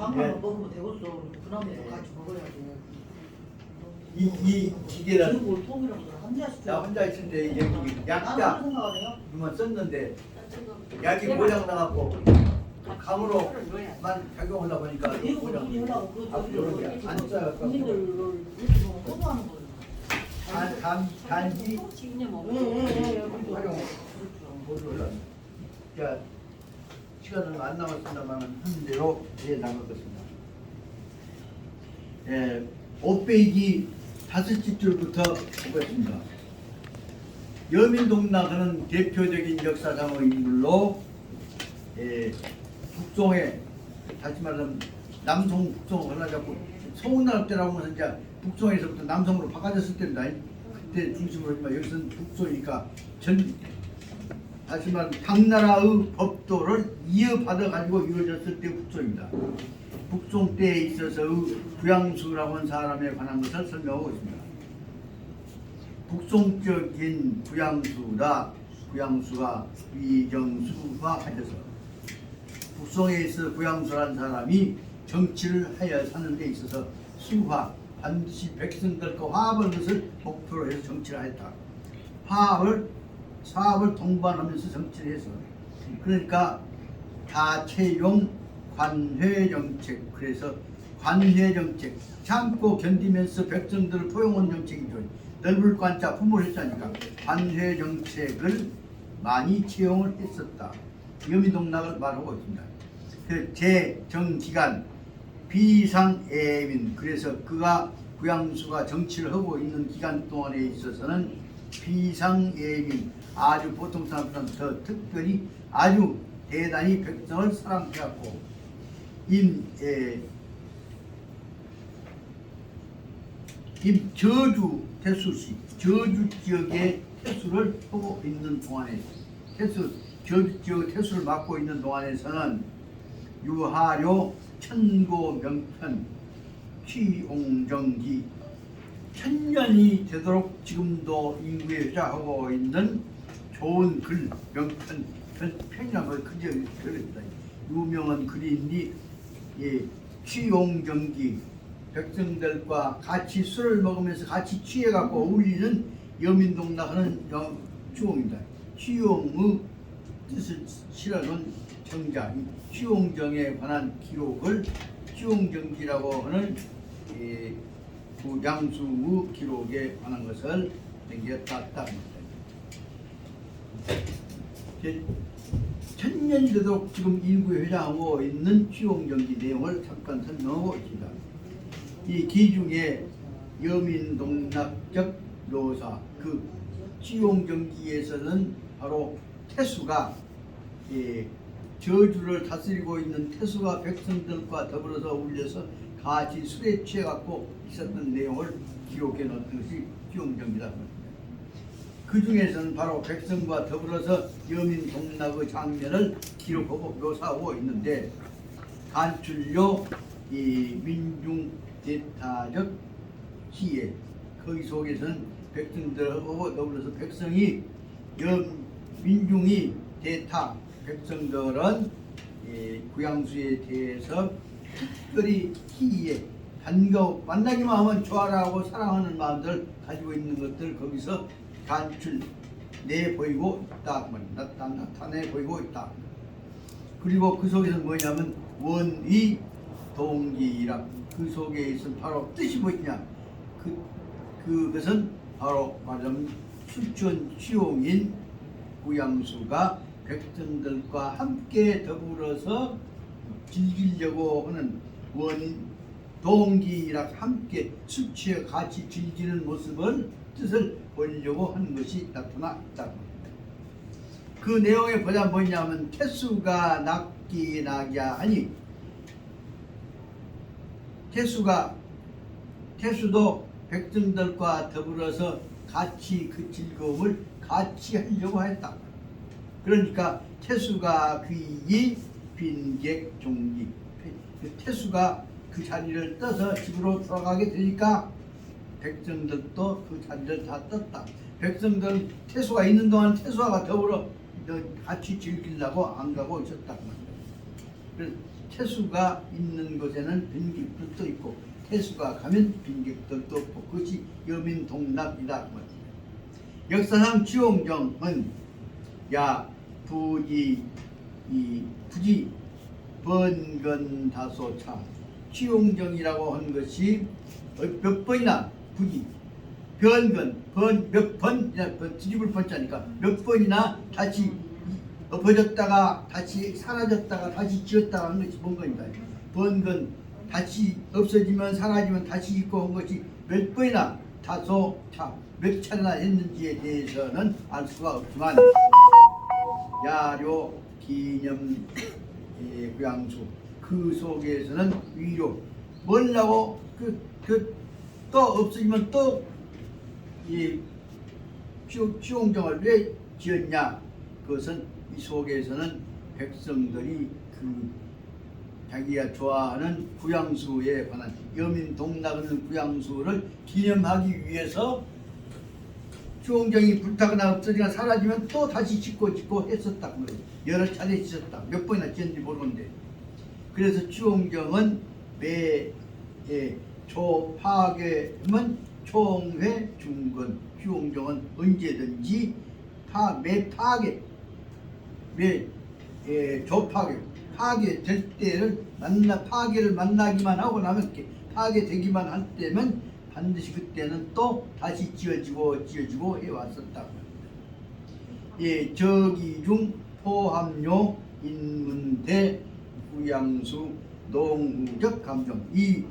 장만 먹으면 되겠어. 그나마 같이 먹어야지. 이 기계는 지금 통이라고 한 잔씩. 나 혼자 있는데 여기 나는 약자 생각하네요. 이만 썼는데 약이 고장 나갖고 감으로만 작용하다 보니까 이거 고장. 우리 하려고 그 앞으로 이렇게 안 써요. 국민들을 이렇게 보면 호소하는 거예요. 단지 활용 모두 올라. 자 시간은 안 남았습니다만 한 대로 해 나가겠습니다. 5페이지 5줄부터 보겠습니다. 여민동락은 대표적인 역사상의 인물로 북송에 다시 말하면 남송 북송 하나 잡고 송날 때라고 하면 이제 북송에서부터 남송으로 바꿔졌을 때입니다. 그때 중심으로 하지만 여기서는 북송이니까 다시 말하면 당나라의 법도를 이어받아 가지고 이루어졌을 때 북송입니다. 북송 때에 있어서의 부양수라고 하는 사람에 관한 것을 설명하고 있습니다. 북송적인 부양수가 위경수화하여서 북송에 있어 부양수라는 사람이 정치를 하여 사는 데 있어서 수화, 반드시 백성들과 화합을 것을 목표로 해서 정치를 하였다. 사업을 동반하면서 정치를 해서 그러니까 다채용 관회정책, 그래서 관회정책 참고 견디면서 백성들을 포용하는 정책이죠. 넓을 관자 품을 했자니까 관회정책을 많이 채용을 했었다. 여민동락을 말하고 있습니다. 그 제정기간 비상애민, 그래서 그가 부양수가 정치를 하고 있는 기간 동안에 있어서는 비상애민, 아주 보통 사람보다 더 특별히 아주 대단히 백성을 사랑해갖고 저주 태수시, 저주 지역의 태수를 하고 있는 동안에 저주 지역 태수를 맡고 있는 동안에서는 유하료 천고명편 취옹정기 천년이 되도록 지금도 인구에 회자하고 있는 좋은 글, 명편, 편이라고 그립니다. 유명한 글인데 취옹정기, 백성들과 같이 술을 먹으면서 같이 취해갖고 어울리는 여민동락하는 취옹입니다. 취옹의 뜻을 실어놓은 정자, 취옹정에 관한 기록을 취옹정기라고 하는 양수의 기록에 관한 것을 남겼다. 천년이 되도록 지금 인구에 회자하고 있는 취옹정기 내용을 잠깐 설명하고 있습니다. 이 기중에 여민동락적 묘사, 그 취옹정기에서는 바로 태수가 저주를 다스리고 있는 태수가 백성들과 더불어서 어울려서 같이 술에 취해갖고 있었던 내용을 기록해 놓은 것이 취옹정기다. 그 중에서는 바로 백성과 더불어서 여민동락의 장면을 기록하고 묘사하고 있는데 간출료 민중대타적 시에 거기 속에서는 백성들하고 더불어서 백성이 민중이 대타 백성들은 구양수에 대해서 특별히 희에 반가워 만나기만 하면 좋아라고 사랑하는 마음들 가지고 있는 것들 거기서 간출 내 보이고 있다, 나타내 보이고 있다. 그리고 그 속에서 뭐냐면 원의 동기라, 그 속에 있는 바로 뜻이 무엇이냐? 그것은 바로 말하자면 수천 취용인 구양수가 백성들과 함께 더불어서 즐기려고 하는 동기랑 함께 술 취해 같이 즐기는 모습을 뜻을 보이려고 하는 것이 나타나 있다. 그 내용에 보자 뭐냐면 태수가 낙기낙야 하니 태수도 백성들과 더불어서 같이 그 즐거움을 같이 하려고 했다. 그러니까 태수가 귀이 빈객 종기, 태수가 그 자리를 떠서 집으로 돌아가게 되니까 백성들도 그 자리를 다 떴다. 백성들 태수가 있는 동안 태수와 더불어 같이 즐기려고 안 가고 있었다. 그래서 태수가 있는 곳에는 빈객들도 있고 태수가 가면 빈객들도 없고 그것이 여민동락이다. 역사상 주홍정은 부지 번건다소차 주홍정이라고 한 것이 몇 번이나 부지 몇 번 뒤집을 번자니까 몇 번이나 다시 엎어졌다가 다시 사라졌다가 다시 지었다가 한 것이 번건이다. 번건 다시 없어지면 사라지면 다시 있고 한 것이 몇 번이나 다소차 몇 차례나 했는지에 대해서는 알 수가 없지만 야료 기념 구양수 그 속에서는 위로 뭐라고 또 없어지면 또 이 주홍정을 왜 지었냐? 그것은 이 속에서는 백성들이 그 자기가 좋아하는 구양수에 관한 여민동락하는 구양수를 기념하기 위해서 주홍정이 불타거나 없어지거나 사라지면 또 다시 짓고 했었다. 여러 차례 짓었다. 몇 번이나 짓는지 모르는데 그래서 주홍정은 매 초파괴면 총회 중건 주홍정은 언제든지 매 조파괴 파괴될 때를 파괴를 만나기만 하고 나면 이렇게 파괴되기만 할 때면 반드시 그때는 또 다시 지어지고 해왔었다. 저기중 포함료 인문대 구양수 농후적 감정 이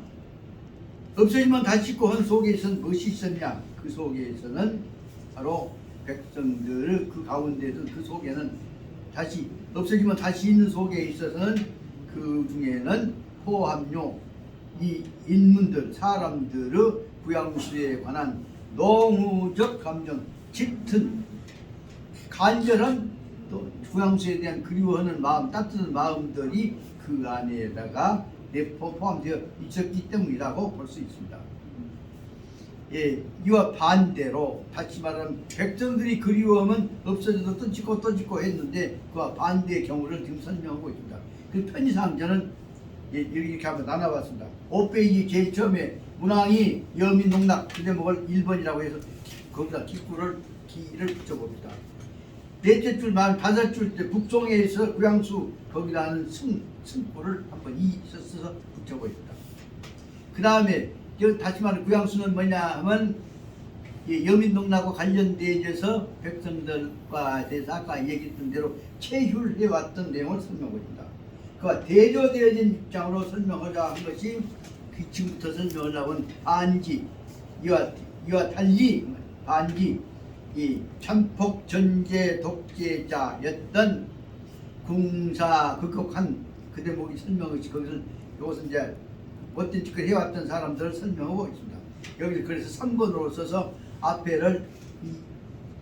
없어지면 다시 있고 한 속에서는 무엇이 있었냐? 그 속에서는 바로 백성들의 그 가운데서 그 속에는 다시 없어지면 다시 있는 속에 있어서는 그 중에는 포함료 이 인문들 사람들의 구양수에 관한 농후적 감정 짙은 간절한 또 구양수에 대한 그리워하는 마음 따뜻한 마음들이 그 안에다가 포함되어 있었기 때문이라고 볼 수 있습니다. 이와 반대로 다시 말하면 백성들이 그리워하면 없어져도 또 짓고 했는데 그와 반대의 경우를 지금 설명하고 있습니다. 그 편의상 저는 이렇게 한번 나눠봤습니다. 5페이지 제일 처음에 문왕이 여민농락 그 제목을 1번이라고 해서 거기다 기를 붙여봅니다. 넷째 줄 말 다섯 줄 때 북송에서 구양수 거기다 하는 승구를 한번 써서 붙여보입니다. 그 다음에 다시 말해 구양수는 뭐냐 하면 여민동락과 관련되어서 백성들과 대해서 아까 얘기했던 대로 체휼해왔던 내용을 설명합니다. 그와 대조되어진 입장으로 설명하자 한 것이 지금부터 설명하려고 한 반지 이와 달리 반지 이 참폭 전제 독재자였던 궁사 극복한 그 대목이 설명하지 거기서 이것은 이제 어떤 짓을 해왔던 사람들을 설명하고 있습니다. 여기 그래서 3번으로 써서 앞에를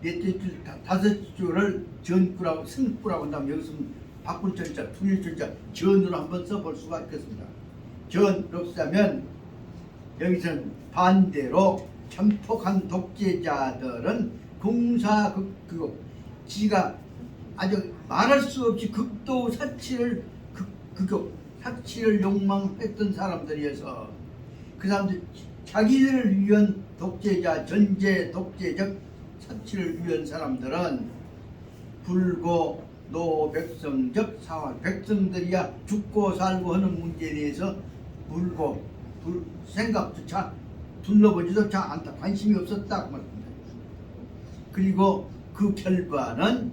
넷째 줄 다섯 줄을 전구라고 승구라고 한다면 여기서 바꿀 전자 둘 전자 전으로 한번 써볼 수가 있겠습니다. 전으로 쓰자면 여기서는 반대로 참폭한 독재자들은 궁사극극 지가 아주 말할 수 없이 극도 사치를 사치를 욕망했던 사람들이어서 그 사람들 자기들을 위한 독재자 전제 독재적 사치를 위한 사람들은 불고 노백성적 상황 백성들이야 죽고 살고 하는 문제에 대해서 불고 생각조차 둘러보지조차 않다 관심이 없었다 그 말입니다. 그리고 그 결과는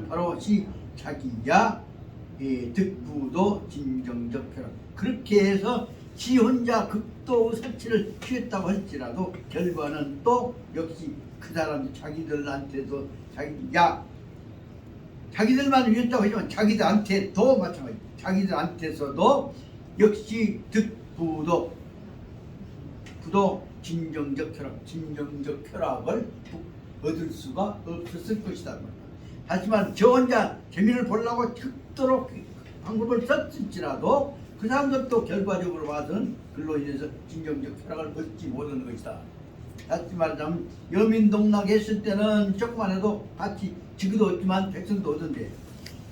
바로 자기야 득부도 진정적 쾌락 그렇게 해서 지 혼자 극도 사치를 취했다고 할지라도 결과는 또 역시 그 사람 자기들한테도 자기들만 위했다고 하지만 자기들한테도 마찬가지 자기들한테서도 역시 득부도 진정적 쾌락을 얻을 수가 없었을 것이다. 하지만 저 혼자 재미를 보려고 극도로 방법을 썼을지라도 그 사람들도 결과적으로 봐서는 그로 인해서 진정적 쾌락을 얻지 못하는 것이다. 다시 말하자면 여민동락 했을 때는 조금만 해도 같이 지기도 얻지만 백성도 얻은데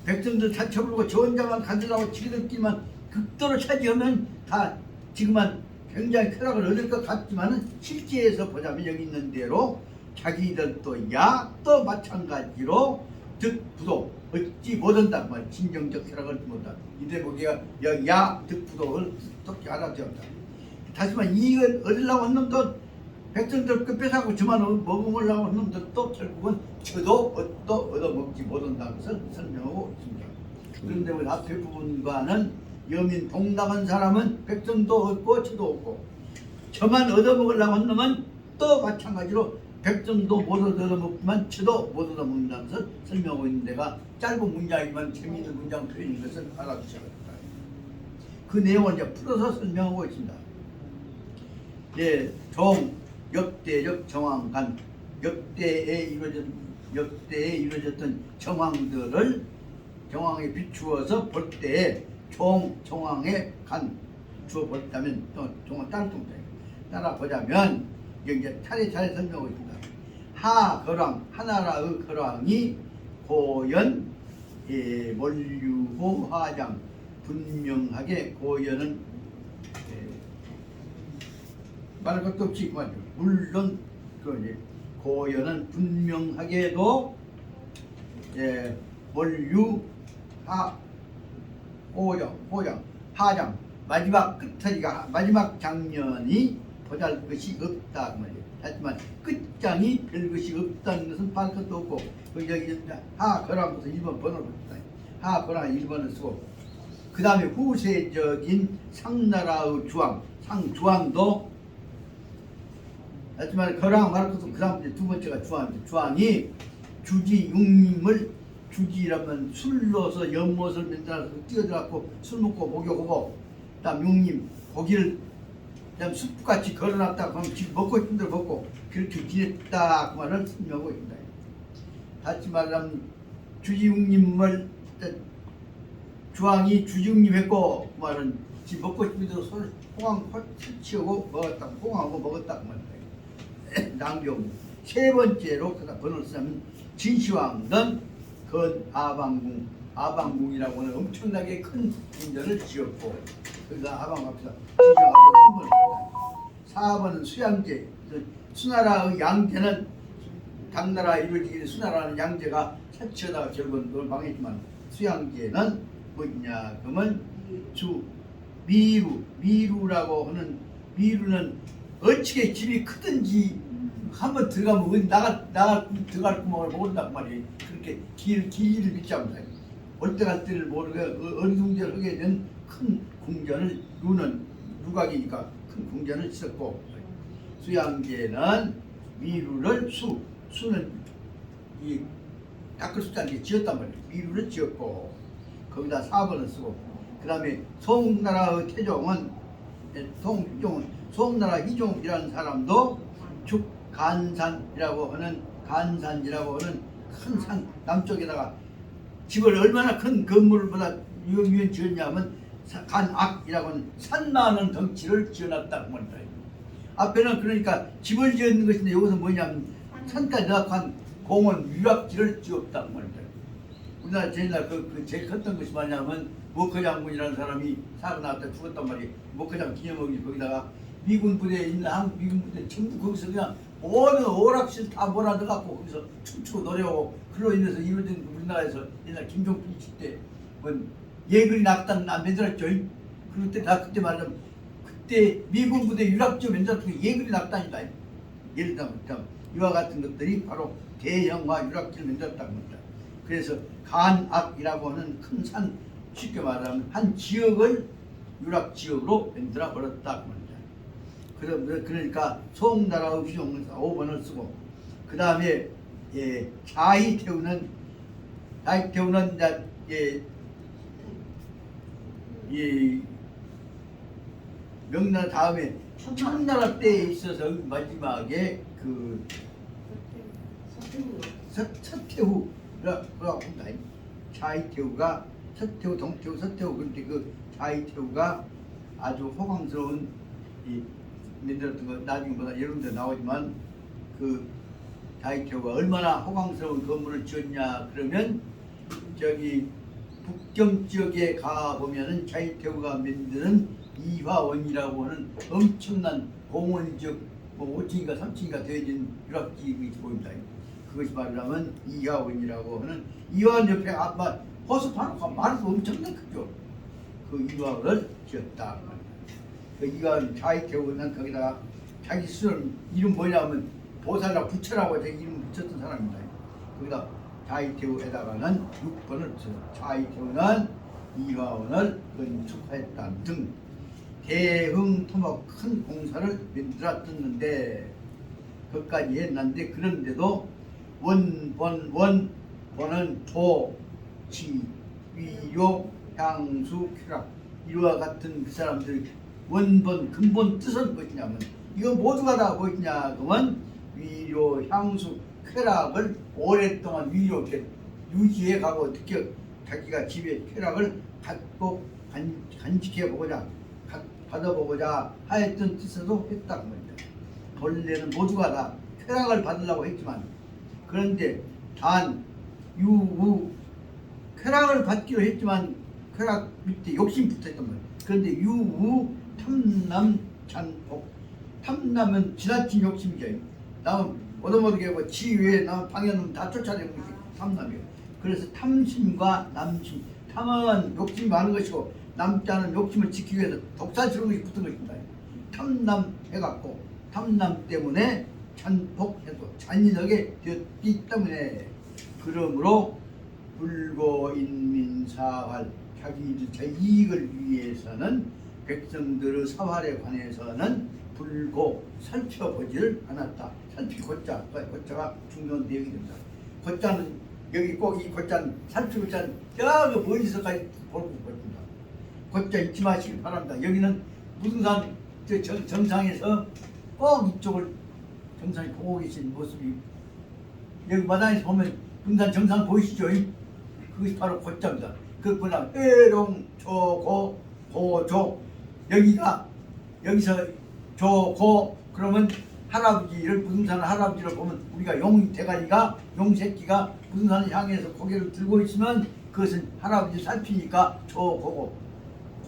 백성들 다 쳐부르고 저 혼자만 가지라고 지들끼리만 극도로 차지하면 다 지금은 굉장히 쾌락을 얻을 것 같지만은 실제에서 보자면 여기 있는 대로 자기들도 또 마찬가지로 득부도 얻지 못한다. 진정적 쾌락을 얻지 못한다. 이 대목이가 득부도를 어떻게 알아들었다. 다시 말해 이익을 얻으려고 한 놈도 백성들 그 뺏어가고 저만 먹으려고 한 놈들도 결국은 저도 얻어먹지 못한다는 것을 설명하고 있습니다. 그런데 우리 앞에 부분과는 여민 동당한 사람은 백성도 얻고 저도 얻고 저만 얻어먹으려고 한 놈은 또 마찬가지로 백성도 못 얻어먹지만 저도 못 얻어먹는다는 것을 설명하고 있는 데가 짧은 문장이지만 재미있는 문장 표현인 것을 알아주셔야 합니다. 그 내용을 이제 풀어서 설명하고 있습니다. 역대적 정황간 역대에 이루어졌던 정황에 비추어서 볼 때에 정황에 간 주어 볼다면 정황 따라 보자면 이제 차례차례 설명하고 있습니다. 하나라의 거랑이 고연 몰유호 화장 분명하게 고연은 말할 것도 없이 그만요. 물론 고연은 분명하게도 몰유 호장 하장 마지막 끝처리가 마지막 장면이 보잘것이 없다 그 말이에요. 하지만 끝장이 별것이 없다는 것은 말할 것도 없고 여기 하거랑부터 1번 번호를 봅니다. 하거랑 1번을 쓰고 그 다음에 후세적인 상나라의 상주왕도 하지만 거랑 말할 것도 그 다음 두 번째가 주왕이 주지육림을 주지라면 술로서 연못을 만들어서 뛰어들어갖고 술 먹고 목욕하고 그다음 육림 고기를 그다음 숯불같이 걸어놨다 그러면 지금 먹고 싶은 대로 먹고 그렇게 지냈다 그 말을 설명하고 있습니다. 다시 말하면 주지육림을 주왕이 주지육림했고 그 말은 지금 먹고 싶은 대로 홍황 치우고 먹었다 홍황하고 먹었다 그 말입니다. 낭경 세 번째로 그다 번호를 쓰면 진시황은 아방궁이라고 하는 엄청나게 큰 궁전을 지었고 그래서 아방 앞에서 진시황 앞에 3번을 4번은 수양제 수나라의 양제는 당나라에 이루어지는 수나라는 양제가 차치하다가 결국은 그걸 망했지만 수양제는 뭐냐 그러면 미루라고 하는 미루는 어찌게 집이 크든지 한번 들어가면 들어갈 구멍을 모른단 말이에요. 그렇게 길이를 믿지 않습니다. 올 때 갈 때를 모르게 어리둥절하게 된 큰 궁전을 누각이니까 큰 궁전을 짓었고 수양제는 미루를 수는 이 닦을 수 있게 지었단 말이에요. 미루를 지었고 거기다 4번을 쓰고 그 다음에 송나라의 태종은 송나라 희종이라는 사람도 간산이라고 하는 큰 산 남쪽에다가 집을 얼마나 큰 건물보다 유연 지었냐면 간악이라고 하는 산만한 덩치를 지어놨다 그 말이다. 앞에는 그러니까 집을 지었는 것인데 여기서 뭐냐면 산까지 나간 공원 유락지를 지었다 그 말이다. 우리나라 제일날 제일 컸던 것이 뭐냐면 목허장군이라는 사람이 사고 나왔다 죽었단 말이에요. 목허장 기념하기 거기다가 미군 부대에 있는 한국 미군 부대 전부 거기서 그냥 모든 오락실 다 몰아넣어갖고 거기서 춤추고 노래하고 그로 인해서 이루어진 우리나라에서 옛날 김종필 때 예글이 낙단 안 만들었죠. 그때 다 그때 말하자면 그때 미군 부대 유락지어 만들었던 게 예글이 낙단이다. 예를 들면 이와 같은 것들이 바로 대형화 유락지를 만들었다는 겁니다. 그래서 간악이라고 하는 큰 산 쉽게 말하면 한 지역을 유락지역으로 만들어 버렸다. 그러니까 송나라의 휘종에서 5번을 쓰고 그 다음에 자이태우는 명나라 다음에 청나라 때에 있어서 그마지막에 서태후라고 합니다. 자이태우가 서태후, 동태후, 서태후 그런데 그 자이태우가 아주 호강스러운 만들었던 거 나중에보다 여러분들 나오지만 그 자이태우가 얼마나 호강스러운 건물을 지었냐 그러면 저기 북경 지역에 가 보면은 자이태우가 만드는 이화원이라고 하는 엄청난 공원적 뭐 5층인가 3층인가 되어진 유락지이 보입니다. 그것이 말하면 이화원이라고 하는 이화원 옆에 아마 호수파노가 말도 엄청나게 크죠. 그 이화원을 지었다. 그 이화원 자이태우는 거기다가 자기 스스로 이름 뭐냐면 보살이라 부처라고 자기 이름 붙였던 사람입니다. 거기다 자이태우에다가는 6번을 붙여서 자이태우는 이화원을 건축했다 등 대흥토막 큰 공사를 만들었었는데 그것까지 했는데 그런데도 원은 도, 지, 위요, 향수, 쾌락 이와 같은 그 사람들 원본 근본 뜻은 무엇이냐면 이거 모두가 다 무엇이냐 그러면 위로, 향수, 쾌락을 오랫동안 위로 이렇게 유지해 가고 어떻게 자기가 집에 쾌락을 갖고 간직해 보고자 받아보고자 하였던 뜻으로 했다고 말이죠. 본래는 모두가 다 쾌락을 받으려고 했지만 그런데 단 유우 쾌락을 받기로 했지만 쾌락 밑에 욕심 붙어있단 말이에요. 그런데 유우 탐남 잔복 탐남은 지나친 욕심이죠. 남은 얻어먹게 하고 지위에 남은 방해는 다 쫓아내는 것이 탐남이에요. 그래서 탐심과 남심 탐은 욕심이 많은 것이고 남자는 욕심을 지키기 위해서 독사스러운 것이 붙은 것입니다. 탐남해갖고 탐남 때문에 잔복해도 잔인하게 되었기 때문에 그러므로 불고인민사활 자기들 제 이익을 위해서는 백성들의 사활에 관해서는 불고 살펴보지를 않았다. 고자가 중요한 내용이 됩니다. 고자는 여기 꼭 이 고자는 살펴보자는 저기 멀리서까지 보고 있습니다. 고자 잊지 마시길 바랍니다. 여기는 무등산 정상에서 꼭 이쪽을 정상에 보고 계신 모습이 여기 마당에서 보면 등산 정상 보이시죠? 그것이 바로 고자입니다. 그러나 해롱, 조고, 고조 여기서 조고 그러면 할아버지를 무등산 할아버지를 보면 우리가 용 대가리가 용 새끼가 무등산을 향해서 고개를 들고 있으면 그것은 할아버지 살피니까 조고고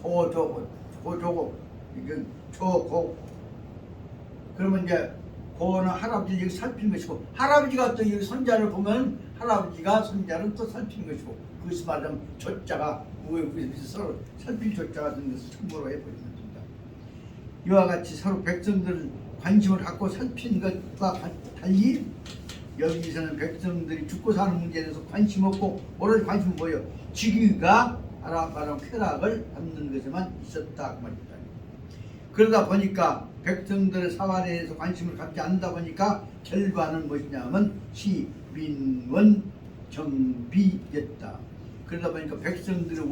고조고 이건 조고 그러면 이제 고는 할아버지 여기 살피는 것이고 할아버지가 또 여기 손자를 보면 할아버지가 손자를 또 살피는 것이고 그것이 말하자면 조자가 우리에서 서로 살필 조자가 된 것을 참고로 해보겠습니다. 이와 같이 서로 백성들 관심을 갖고 살피는 것과 달리 여기서는 백성들이 죽고 사는 문제에 대해서 관심 없고 오로지 관심은 뭐예요? 지기가 말하면 쾌락을 받는 것에만 있었다 그 말입니다. 그러다 보니까 백성들의 사활에 대해서 관심을 갖지 않다 보니까 결과는 무엇이냐면 시민원 정비됐다. 그러다 보니까 백성들의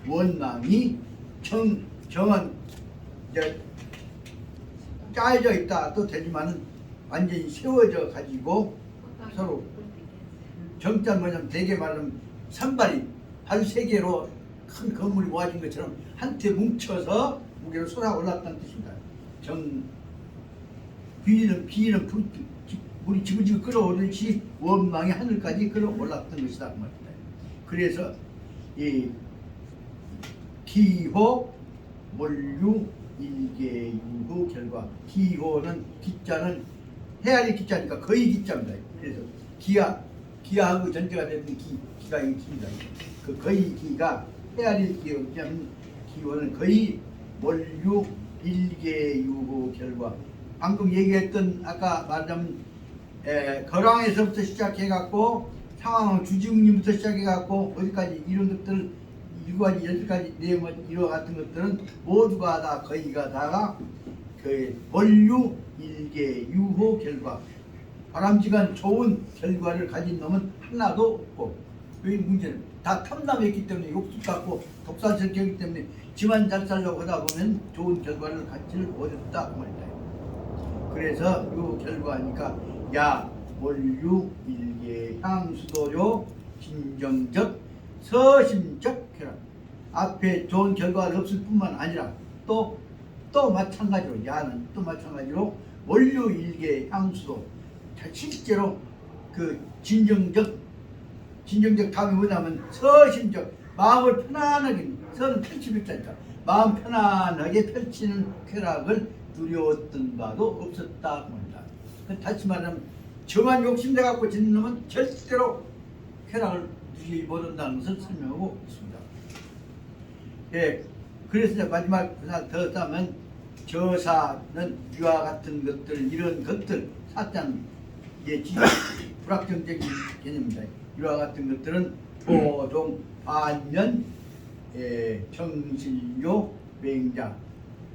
원망이 정한 이제 짜여져 있다 또 되지만은 완전히 세워져 가지고 서로 정자 뭐냐면 대개 말하면 산발이 발 세 개로 큰 건물이 모아진 것처럼 한테 뭉쳐서 무게로 쏟아 올랐다는 뜻입니다. 비는 물이 지글지글 끓어오듯이 원망이 하늘까지 끌어올랐던 것이다 그 말입니다. 그래서 이 기호 몰유 일계 유후 결과 기호는 기자는 헤아릴 기자니까 거의 기자입니다. 그래서 기하고 전제가 되는 기가 이 기입니다. 그 거의 기가 헤아릴 기호는 거의 몰유 일계 유후 결과 방금 얘기했던 아까 말하자면 거랑에서부터 시작해갖고 상황 주지웅님부터 시작해갖고 어디까지 이런 것들 7가지 10가지 내용을 이와 같은 것들은 모두가 다 거의가 다가 그 원류 일계 유호 결과 바람직한 좋은 결과를 가진 놈은 하나도 없고 왜 문제는 다 탐남했기 때문에 욕심 갖고 독사스럽기 때문에 지만 잘 살려고 하다 보면 좋은 결과를 갖지를 못했다 그 말이다. 그래서 이 결과니까 야 원류 일계 향수도요 진정적 서심적 쾌락 앞에 좋은 결과가 없을 뿐만 아니라 또 마찬가지로 야는 또 마찬가지로 원류 일계 향수도 실제로 그 진정적 답이 뭐냐면 서심적 마음을 편안하게 서는 펼치겠다니까 마음 편안하게 펼치는 쾌락을 누려왔던 바도 없었다 합니다. 다시 말하면 저만 욕심내 갖고 짓는 놈은 절대로 쾌락을 누리지 못한다는 것을 설명하고 있습니다. 예, 그래서 이제 마지막 하나 더 따면 저사는 이와 같은 것들 이런 것들 사자는 불확정적인 개념입니다. 이와 같은 것들은 토종 반면 정신료 맹자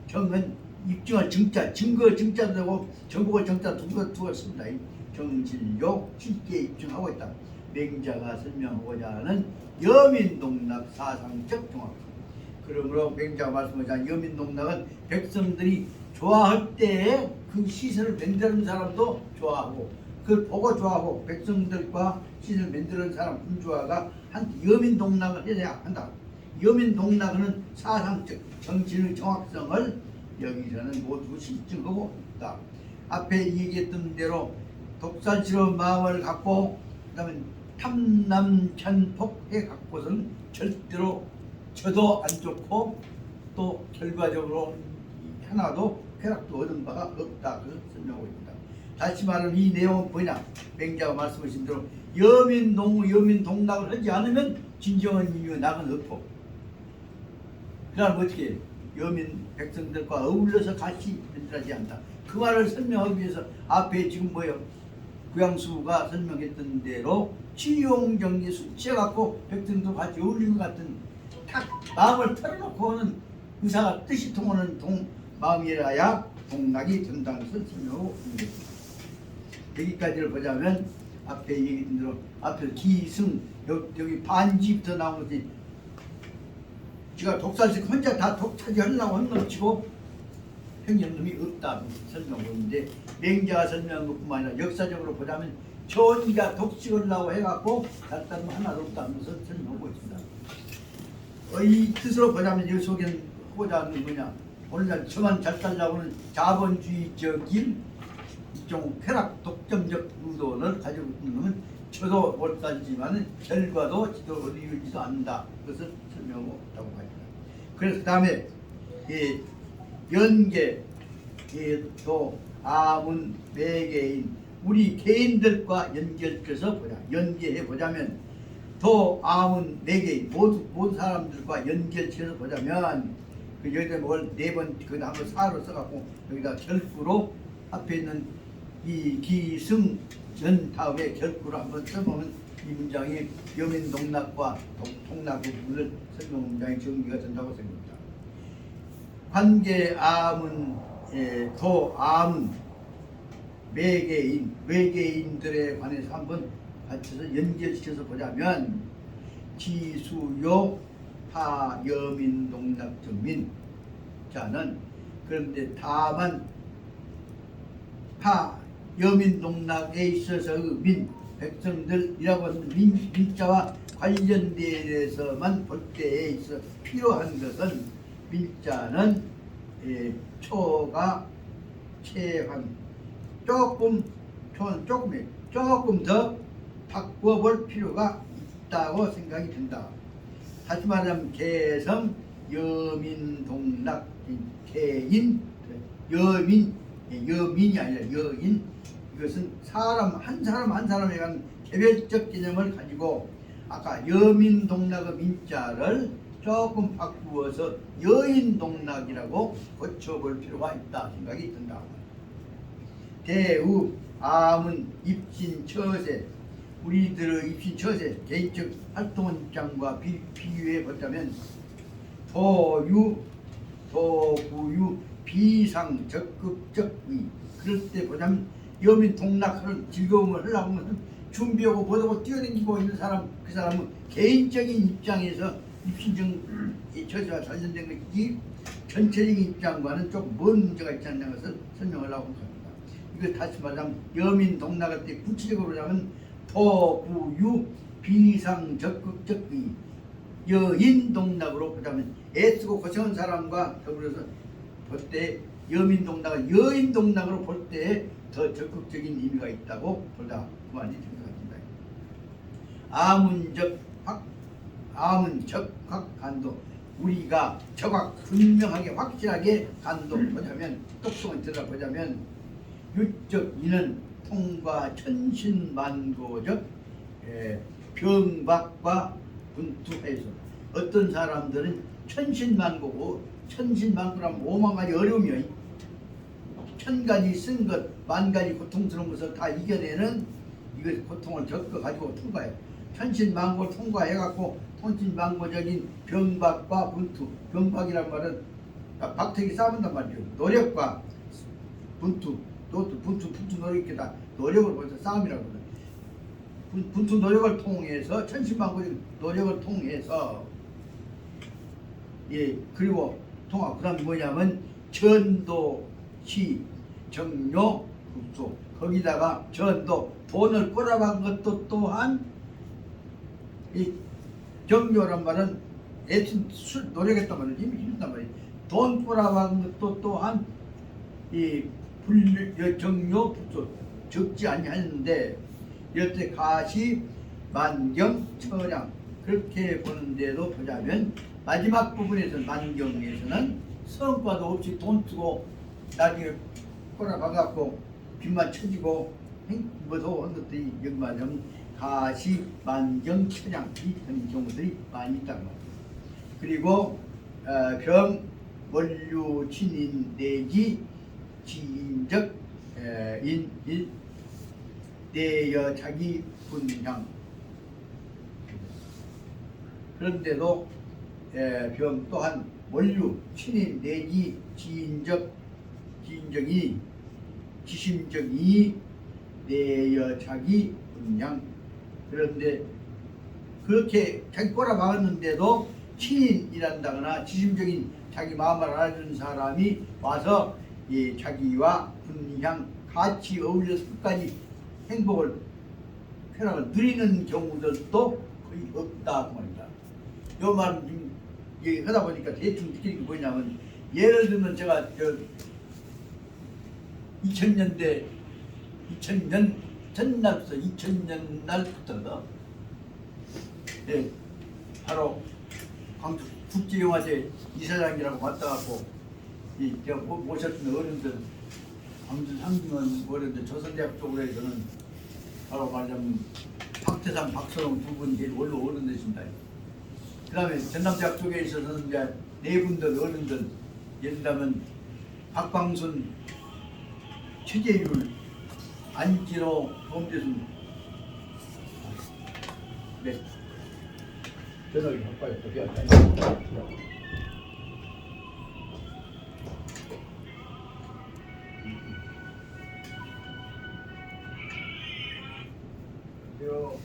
정은 입증할 증자 증거 증자도 되고 정보가 정자 두고 씁니다. 정신료 쉽게 입증하고 있다. 맹자가 설명하고자 하는 여민동락 사상적 종합. 그러므로 맹자가 말씀하자 여민동락은 백성들이 좋아할 때에 그 시설을 만드는 사람도 좋아하고 그걸 보고 좋아하고 백성들과 시설을 만드는 사람 군주화가 한 여민동락을 해야 한다. 여민동락은 사상적 정신의 정확성을 여기서는 모두 실증하고 있다. 앞에 얘기했던 대로 독살스러운 마음을 갖고 그다음에 탐남천폭해 갖고서는 절대로 저도 안 좋고 또 결과적으로 하나도 쾌락도 얻은 바가 없다. 그것을 설명하고 있습니다. 다시 말하면 이 내용은 뭐냐? 맹자가 말씀하신 대로 여민동락을 하지 않으면 진정한 의미의 낙은 없고 그럼 어떻게 해요? 여민 백성들과 어울려서 같이 만들어야지 한다. 그 말을 설명하기 위해서 앞에 지금 뭐예요? 구양수가 설명했던 대로 치용정리 수치해갖고 백성도 같이 어울리는 것 같은 탁 마음을 털어놓고 하는 의사가 뜻이 통하는 마음이라야 동락이 된다는 것을 설명하고 있는 것입니다. 여기까지를 보자면 앞에 얘기했던 대로 앞에 기승 여기 반지부터 나온 것이 지가 독살식 혼자 다 독차지하려고 한 놈치고 행정놈이 없다고 설명하고 있는데 맹자가 설명한 것뿐만 아니라 역사적으로 보자면 전이가 독식하려고 해갖고 달다는 하나도 없다는 것을 설명하고 있습니다. 이 뜻으로 보자면 여기 속에는 하고자 하는 뭐냐 오늘날 저만 잘 살려고 하는 자본주의적인 일종 쾌락 독점적 의도를 가지고 있는 놈은 저도 못 살지만 결과도 지도 이루지도 않는다. 그것을 설명하고 있다고 합니다. 그래서 그 다음에 연계 또 아문 매개인 우리 개인들과 연결해서 보자. 연계해 보자면 또 아문 매개인 모든 사람들과 연결해서 보자면 그 여기다 뭘 네 번 그 한번 사로 써갖고 여기다 결구로 앞에 있는 이 기승 전 다음에 결구로 한번 써보면 이 문장이 여민동락과 동락의 부분을 설명 문장이 정리가 된다고 생각합니다. 관계 아문 도 아문 외계인들에 관해서 한번 같이서 연결시켜서 보자면 지수요 파 여민동락 정민 자는 그런데 다만 파 여민동락에 있어서의 민 백성들이라고 하는 민자와 관련돼서만 볼 때에 있어 필요한 것은 민자는 초가 최한 조금 더 바꿔볼 필요가 있다고 생각이 든다. 다시 말하면 개성 여민동락 개인 여민이 아니라 여인 이것은 한 사람에 대한 개별적 개념을 가지고 아까 여민동락의 민자를 조금 바꾸어서 여인동락이라고 고쳐볼 필요가 있다 생각이 든다. 대우 암은 입신처세 우리들의 입신처세 개인적 활동 입장과 비교해 보자면 도구유 비상 적극적의 그럴 때 보자면 여민동락을 즐거움을 하려고 하면 준비하고 못하고 뛰어다니고 있는 사람 그 사람은 개인적인 입장에서 입신적 처세와 관련된 것이 전체적인 입장과는 조금 먼 문제가 있지 않는 것을 설명하려고 합니다. 이거 다시 말하면 여민동락할 때 구체적으로 하면 도구유 비상 적극적의 여인동락으로 보자면 애쓰고 고생한 사람과 더불어서 볼 때 여민동락을 여인동락으로 볼 때 더 적극적인 의미가 있다고 보다 그만이 생각합니다. 아문적 암은 적확 간도. 우리가 적확 분명하게 확실하게 간도 보자면 똑똑히 들어보자면 유적 이는 통과 천신만고적 병박과 분투해서 어떤 사람들은 천신만고고 천신만고라면 5만 가지 어려움이 1000가지 쓴 것, 10,000가지 고통스러운 것을 다 이겨내는 이것 고통을 겪어 가지고 통과해. 천신만고를 통과해갖고 천신만고적인 병박과 분투. 병박이란 말은 박태기 싸운단 말이죠. 노력과 분투. 또 분투 노력이다. 노력을 벌써 싸움이라고 그래. 분투 노력을 통해서 천신만고적인 노력을 통해서 그리고 통합. 그다음 뭐냐면 전도 시 정료 국소 거기다가 전도 돈을 꼬라박은 것도 또한 이 정료란 말은 애쓴 노력했단 말이에요. 힘이 힘든단 말이에요. 돈 꼬라박은 것도 또한 이 정료 국소 적지 아니하는데 이럴 때 가시 만경 처량 그렇게 보는데도 보자면 마지막 부분에서는 만경에서는 성과도 없이 돈 쓰고 나중에 꼬라박아갖고 빚만 쳐지고 무서운 것들이 여기 말하면 가시, 만경, 처량 이런 경우들이 많이 있다는 말이에요. 그리고 병, 원류, 친인, 내지, 지인적, 인일, 내여, 자기, 분향 그런데도 병 또한 원류, 친인, 내지, 지인적이, 지심적이, 내여, 자기, 분향 그런데 그렇게 자기 꼬라박았는데도 친인이란다거나 지심적인 자기 마음을 알아주는 사람이 와서 자기와 분향 같이 어울려서 끝까지 행복을 쾌락을 누리는 경우들도 거의 없다 그 말입니다. 이 말은 지금 하다 보니까 대충 느끼는 게 뭐냐면 예를 들면 제가 2000년 전날부터 2000년 날부터 바로 광주 국제영화제 이사장이라고 왔다갖고 제가 모셨던 어른들 광주 상중원 어른들 조선대학 쪽으로 해서는 바로 말하자면 박태상, 박서롱 두 분이 제일 원로 어른들이십니다. 그 다음에 전남대학 쪽에 있어서는 이제 네 분들 어른들 예를 들면 박광순, 최재율, 안진호, 범재순 네. 전화기 바꿔요. 여보세요.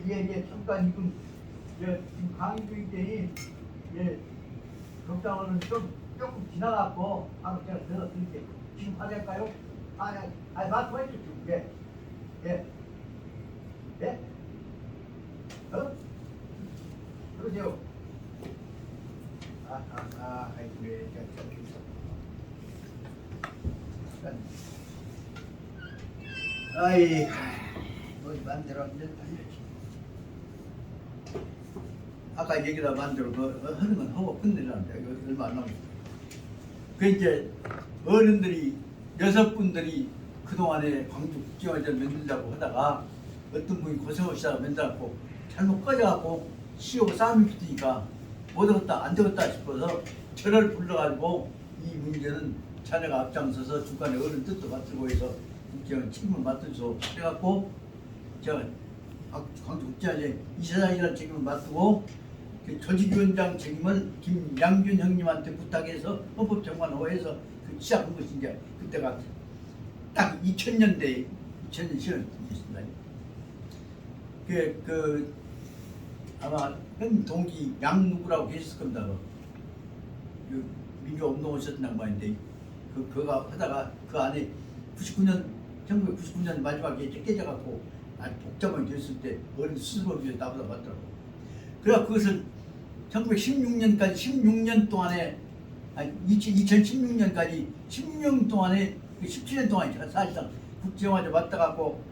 예, 잠깐 지금 강의 중일 때니 걱정은 조금 지나갔고 바로 제가 들어드릴게요. 지금 화제할까요? 말씀하십시오. 지금 예? 그러세요. 아이고 왜 아이 뭐 만들어 이제 아까 얘기다 만들어 하는 건 하고 끝내라는데 얼마 안 남았어. 그 이제 어른들이 6분들이 그동안에 광주 국제영화제를 만들자고 하다가 어떤 분이 고생하시다가 만들었고 잘못 꺼져갖고 시오고 싸움이 붙으니까 못 되겠다 안 되겠다 싶어서 저를 불러가지고 이 문제는 자네가 앞장서서 중간에 어른 뜻도 맡들고 해서 국제영화 책임을 맡으소 해갖고 제가 광주 국제영화제 이사장이라는 책임을 맡고 그 조직위원장 책임을 김양균 형님한테 부탁해서 헌법정관호에서 시작한 것이 이제 그때가 딱 2000년대 2000년 10월 있습니다. 아마 현 동기 양누구라고 계셨을 겁니다. 그 민주운동 오셨던 양반인데 그가 하다가 그 안에 1999년 마지막에 깨져갖고 아주 복잡하게 됐을 때 어린 스스로 위해 나보다 맞더라고. 그래서 그것을 1916년까지 16년 동안에 아니 2016년까지 16년 동안에 17년 동안 사실상 국제영화제 왔다 갔고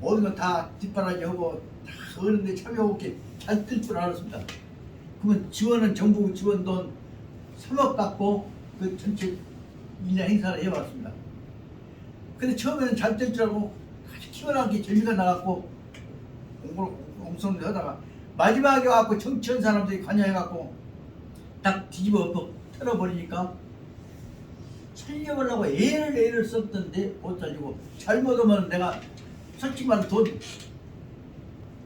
모든 거 다 뒷바라지 하고 다 어른들 참여하고 잘 뜰 줄 알았습니다. 그러면 지원은 정부 지원 돈 3억 갖고 그 전체 1년 행사를 해왔습니다. 근데 처음에는 잘 될 줄 알고 아주 키워나게 재미가 나갔고 공부를 엉성을 하다가 마지막에 와갖고 정치한 사람들이 관여해갖고 딱 뒤집어 엎어 털어버리니까 살려보려고 애를 썼던데 못 살리고 잘못하면 내가 솔직히 말해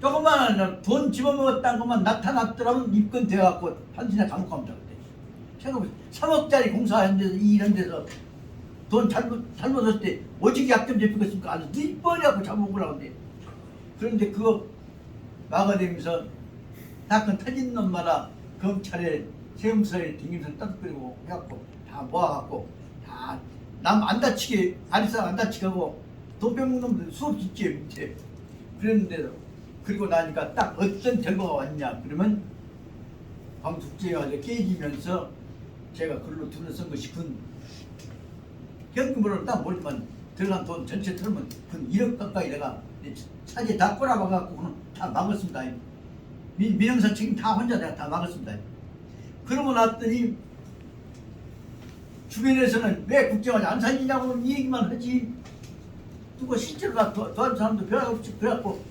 조금만 돈 집어먹었다는 것만 나타났더라면 입건 돼갖고 한신에 감옥 갑니다. 그때 생각해보세요. 3억짜리 공사한 데서 일한 데서 돈 잘못했을 때 오직 약점 잡히겠습니까? 아주 뒷번이갖고 잡아먹으려고 하는데 그런데 그거 막아내면서 사건 터진 놈마다 검찰에 세무서에 댕기면서 따뜻거리고 해갖고 다 모아갖고 다 남 안 다치게 아리사 안 다치게 하고 돈 빼먹는 놈들 수없이 있지 밑에. 그랬는데도 그리고 나니까 딱 어떤 결과가 왔냐 그러면 광tuk제가 깨지면서 제가 글로 둘러쓴 것이 근 현금으로는 딱 모르지만 들어간 돈 전체 털면 근 1억 가까이 내가 차지에 다 꼬라박아갖고 다 막았습니다. 민영사 책임 다 혼자 내가 다 막았습니다. 그러고 났더니 주변에서는 왜 국정원이 안 살리냐고 이 얘기만 하지 누가 실제로 도와준 사람도 별 없이 그래갖고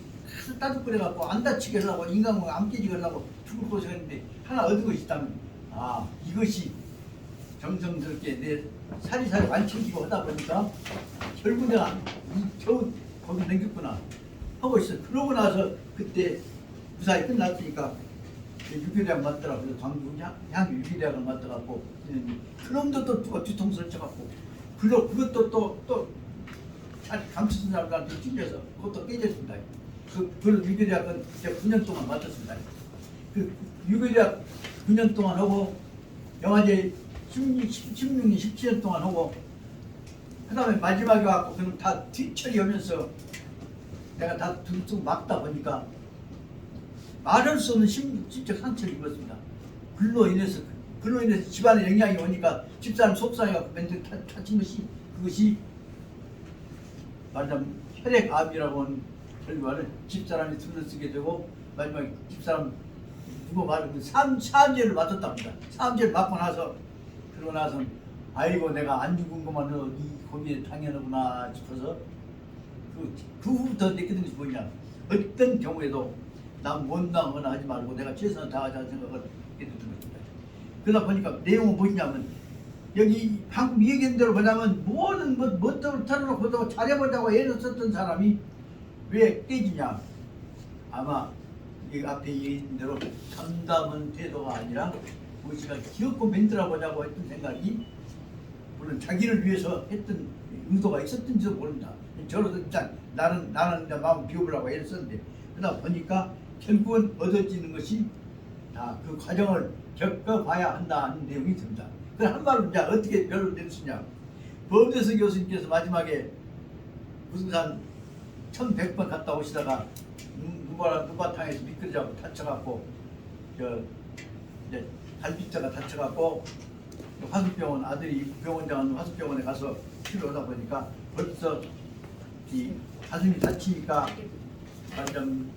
따뜻거려갖고 안 다치게 하려고 인간공화 안 깨지게 하려고 죽을 것을 했는데 하나 얻은 것이 있다면 아 이것이 정성스럽게 내 사리사리 완충지고 하다 보니까 결국 내가 겨우 거기 남겼구나 하고 있어. 그러고 나서 그때 무사히 끝났으니까 유교대학 맞더라고. 그래서 광주 향 유교대학을 맞더라고. 그놈도 또 누가 뒤통수를 쳐갖고 그것도 또 감추는 사람들한테 찔려서 그것도 깨졌습니다. 그 유교대학은 제가 9년 동안 맡았습니다. 그 유교대학 9년 동안 하고 영화제 16년 17년 동안 하고 그 다음에 마지막에 와갖고 그럼 다 뒤처리하면서 내가 다 둥둥 막다 보니까 말할 수 없는 심적 상처를 입었습니다. 글로 인해서 집안에 영향이 오니까 집사람 속상해갖고 맨날 다친 것이 그것이 말하자면 혈액암이라고 하는 결과를 집사람이 둘러쓰게 되고 마지막에 집사람 누구 말하면 사암제를 맞았답니다. 사암제를 맞고 나서 그러고 나서 아이고 내가 안 죽은 것만으로 이 고비에 당연하구나 싶어서 그 후부터 느끼는 것이 뭐냐 어떤 경우에도 난 못나거나 하지 말고 내가 최선을 다하자는 생각을 하게 되는 것입니다. 그러다 보니까 내용은 무엇이냐면 여기 방금 얘기한 대로 보자면 모든 멋대로 털어놓고 잘해보자고 애를 썼던 사람이 왜 깨지냐 아마 이 앞에 얘기한 대로 감담은 태도가 아니라 무엇이가 귀엽고 만들어보자고 했던 생각이 물론 자기를 위해서 했던 의도가 있었던지도 모릅니다. 저로도 일단 나는 이제 마음 비워보려고 애를 썼는데 그러다 보니까 결국은 얻어지는 것이 다 그 과정을 겪어봐야 한다는 내용이 듭니다. 그 한 말로 이제 어떻게 별로 내리시냐 범대서 교수님께서 마지막에 무승산 1100번 갔다 오시다가 누바탕에서 미끄러져서 다쳐갖고 이제 갈비뼈가 다쳐갖고 화수병원 아들이 병원장은 화수병원에 가서 치료하다 보니까 벌써 이 가슴이 다치니까 완전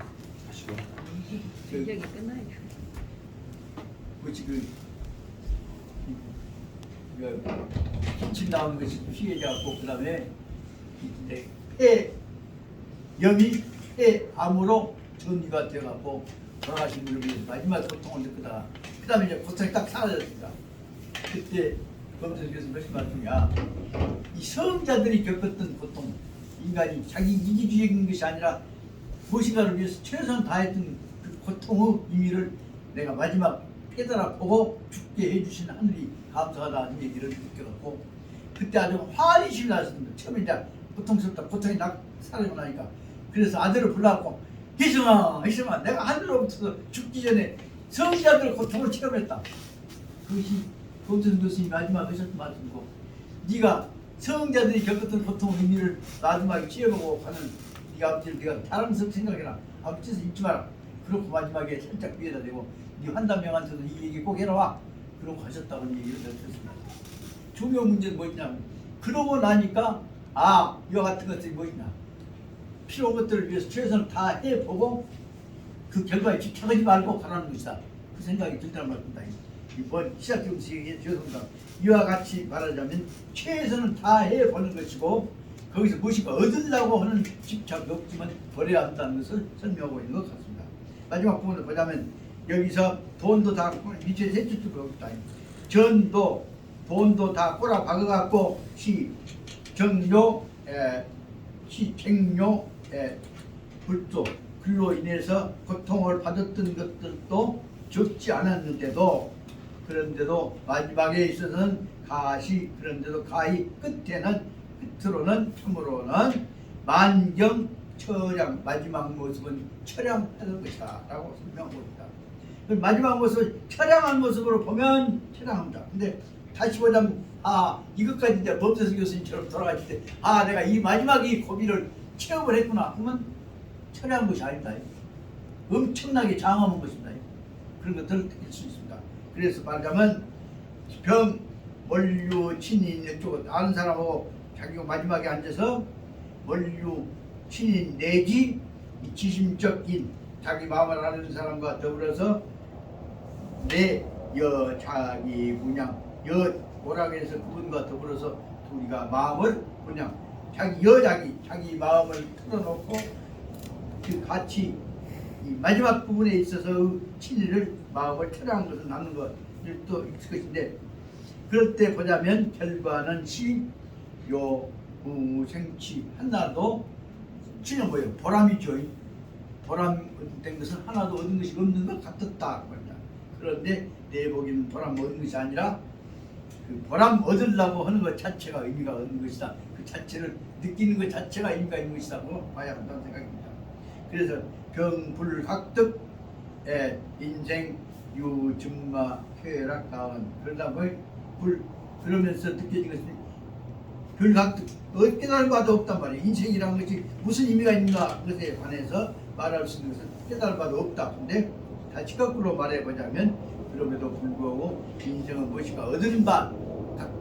진작에 끝나야 그것이 기침 나오는 것이 피해자고 그다음에 폐암으로 전이가 되어갖고 돌아가신 분을 위해서 마지막 고통을 느끼다가 그다음에 이제 고통이 딱 사라졌습니다. 그때 검사 교수님 말씀이야 이 성자들이 겪었던 고통 인간이 자기 이기주의인 것이 아니라 무엇인가를 위해서 최선을 다했던 그 고통의 의미를 내가 마지막 깨달아 보고 죽게 해주신 하늘이 감사하다는 얘기를 느껴갖고 그때 아주 환희심이 났습니다. 처음에 이제 고통스럽다 고통이 사라지고 나니까 그래서 아들을 불러갖고 희승아 내가 하늘로부터 죽기 전에 성자들의 고통을 체험했다. 그것이 검선 교수님이 마지막에 하셨던 말씀이고 네가 성자들이 겪었던 고통의 의미를 마지막에 체험하고 가는 네가 아버지를 네가 자랑스럽게 생각해라. 아버지에서 잊지 마라. 그렇고 마지막에 살짝 위에다 대고 네 환담명한테도 이 얘기 꼭 해라. 그러고 가셨다는 얘기를 듣습니다. 중요한 문제는 뭐냐면 그러고 나니까 이와 같은 것들이 뭐냐 필요한 것들을 위해서 최선을 다 해보고 그 결과에 집착하지 말고 가라는 것이다. 그 생각이 들다는 말입니다. 이번 시작점에서 얘기해 주셨습니다. 이와 같이 말하자면 최선을 다 해보는 것이고 거기서 무엇인가 얻으려고 하는 집착이 없지만 버려야 한다는 것을 설명하고 있는 것 같습니다. 마지막 부분을 보자면 여기서 돈도 다 밑에 세 줄도 없다. 전도 돈도 다 꼬라 박아갖고 시정료 시쟁료 불조 그로 인해서 고통을 받았던 것들도 적지 않았는데도 그런데도 마지막에 있어서는 가시 그런데도 가히 끝으로는 참으로는 만경 처량 마지막 모습은 처량하던 것이다 라고 설명하고 있다. 마지막 모습을 처량한 모습으로 보면 처량합니다. 근데 다시 보자면 이것까지 이제 범세수 교수님처럼 돌아가실 때 내가 이 마지막 이 고비를 체험을 했구나 하면 처량한 것이 아니다. 엄청나게 장엄한 것입니다. 그런 것들을 느낄 수 있습니다. 그래서 말하자면 병, 원류, 친인 이쪽은 아는 사람하고 자기가 마지막에 앉아서 원류, 친인 내지 지심적인 자기 마음을 아는 사람과 더불어서 자기 문양 오라고 해서 그분과 더불어서 우리가 마음을 그냥 자기 마음을 틀어놓고 그 같이 이 마지막 부분에 있어서 친일을 마음을 처량한 것을 나누는 것도 있을 것인데 그럴 때 보자면 결과는 생치 하나도 치는 뭐예요? 보람이죠. 보람된 것은 하나도 얻은 것이 없는 것 같았다. 그런데 내 보기에는 보람 얻은 것이 아니라 그 보람 얻으려고 하는 것 자체가 의미가 없는 것이다. 그 자체를 느끼는 것 자체가 의미가 있는 것이라고 봐야 한다는 생각입니다. 그래서 병불각득 인생 유증마 쾌락 가은 그러다 그러면서 느껴진 것은 불각득 깨달은 바도 없단 말이에요. 인생이라는 것이 무슨 의미가 있는가 그것에 관해서 말할 수 있는 것은 깨달은 바도 없다. 근데 다시 거꾸로 말해보자면 그럼에도 불구하고 인생은 무엇인가 얻은 바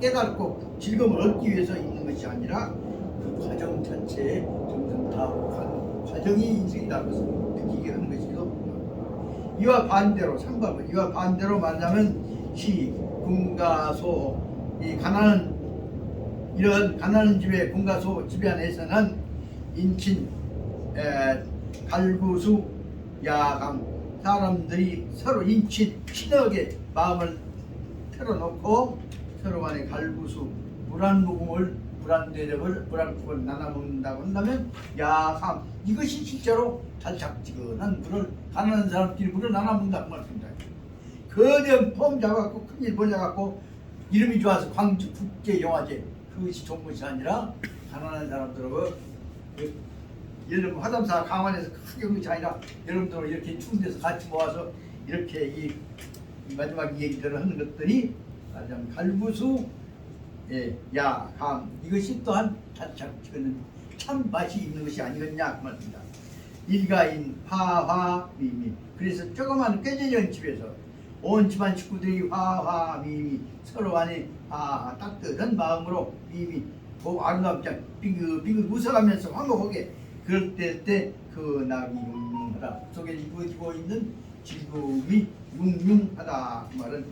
깨닫고 즐거움을 얻기 위해서 있는 것이 아니라 그 과정 자체에 점점 다 가는 과정이 인생이라는 것을 느끼게 하는 것이기도 이와 반대로 3번은 이와 반대로 말하자면 군가소 이 이런 가난한 집의 군가소 집안에서는 인친 갈구수 야강 사람들이 서로 친하게 마음을 틀어놓고 서로 간에 갈구수 불안대접을 나눠 먹는다고 한다면 야감 이것이 실제로 달짝지근한 물을 가난한 사람끼리 물을 나눠 먹는다고 말씀입니다. 거대한 폼 잡아갖고 큰일 벌려갖고 이름이 좋아서 광주 국제영화제 그것이 좋은 것이 아니라 가난한 사람들하고 예를 들면 화담사 강원에서 크게 온 것이 아니라 여러분들 이렇게 추운 데서 같이 모아서 이렇게 이 마지막 얘기들을 하는 것들이 말하자면 갈구수 야감 이것이 또한 달짝지근한 참 맛이 있는 것이 아니겠냐 그 말입니다. 일가인 화화미미 그래서 조그만 꾀전형 집에서 온 집안 식구들이 화화미미 서로 간에 따뜻한 마음으로 미미 아름답지 빙긋빙긋 웃어가면서 화목하게 그럴 때 그 낙이 융융하다 속에 이루어지고 있는 즐거움이 융융하다 그 말은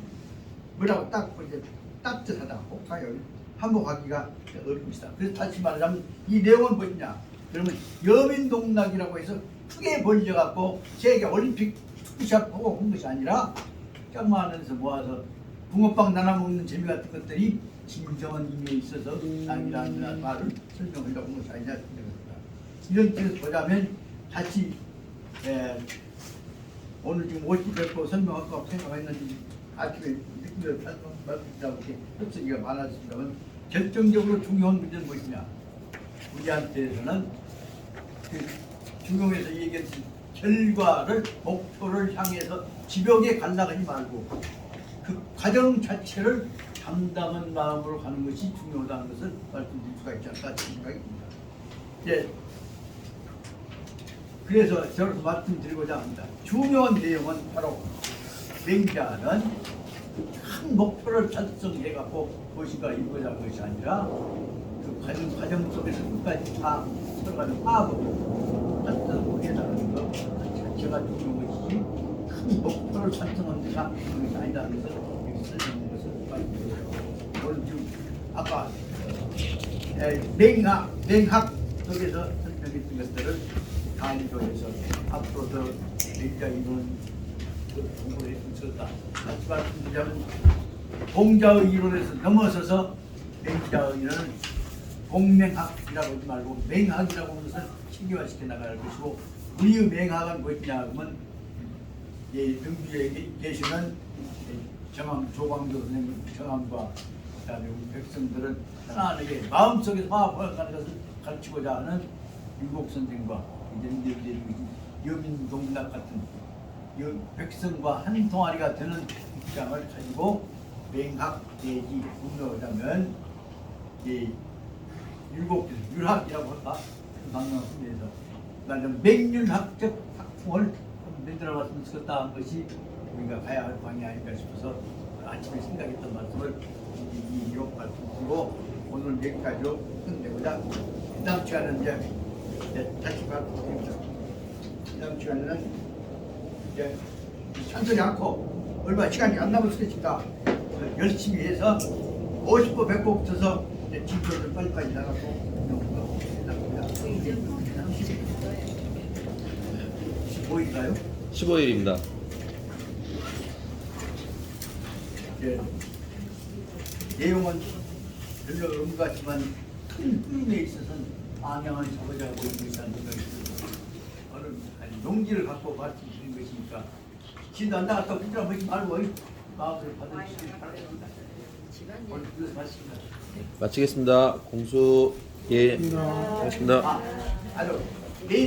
뭐라고 딱 보이죠? 따뜻하다 혹하여 한복하기가 어렵습니다. 그래서 다시 말하자면 이 내용은 뭐냐 그러면 여민동락이라고 해서 크게 벌려갖고 세계 올림픽 투샷하고 한 것이 아니라 짱만하면서 모아서 붕어빵 나눠 먹는 재미 같은 것들이 진정한 의미에 있어서 낙이라는 말을 설명하려고 한 것이 아니냐 생각합니다. 이런 뜻에서 보자면 다시 오늘 지금 50회 설명할 거 생각했는데 아침에 느낌을 말씀드리자고 이렇게 흡수기가 많았습니다만 결정적으로 중요한 문제는 무엇이냐 우리한테서는 그 중용에서 얘기했듯이 결과를 목표를 향해서 지벽에 갈라가지 말고 그 과정 자체를 담담한 마음으로 가는 것이 중요하다는 것을 말씀드릴 수가 있지 않을까 생각이 듭니다. 그래서 저로서 말씀드리고자 합니다. 중요한 내용은 바로 맹자는 큰 목표를 달성해갖고 도시가 이루어진 것이 아니라 그 과정 속에서 끝까지 다 들어가는 화합으로 달성해나가는 것 자체가 중요한 것이지 큰 목표를 달성하는 데가 그것이 아니라는 것을 여기 설명하는 것을 말씀드려요. 오늘 지금 아까 맹학 속에서 설명했던 것들을 강의조에서 앞으로 더 굉장히 이런 공부를 했었다. 다시 말씀드리자면 공자의 이론에서 넘어서서 맹자의 이론은 공맹학이라고 하지 말고 맹학이라고 하는 것을 체계화시켜 나갈 것이고 우리의 맹학은 무엇이냐 하면 능주에 계시는 조광조 선생님 정함과 그다음에 우리 백성들은 편안하게 마음속에서 화합하는 것을 가르치고자 하는 윤곡 선생과 이제 여민동락 같은 백성과 한 동아리가 되는 입장을 가지고 맹학 내지 분명하자면 율학이라고 할까 방송에서 나는 맹륜학적 학풍을 만들어봤으면 좋겠다 한 것이 우리가 가야 할 방이 아닐까 싶어서 아침에 생각했던 말씀을 이 기록 말씀드리고 오늘 여기까지로 끝내고자 다음 시간은 이제 다시 받겠습니다. 다음 시간에는 이제 천천히 않고 얼마 시간이 안 남았으니까 열심히 해서 50보 100보 붙어서 이제 진도를 빨리빨리 나가고 보일까요? 15일입니다. 내용은 별로 없는 것 같지만 큰 흐름에 있어서는 방향을 잡아가고 있는 것이라는 생각이 들어요. 어느 용기를 갖고 말씀드리는 것이니까 진도 안 나갔다 부끄러워 하지 말고 마음을 받아주시기 바랍니다. 오늘 그래서 말씀입니다. 마치겠습니다. 공수 예. 고맙습니다. 아주 내일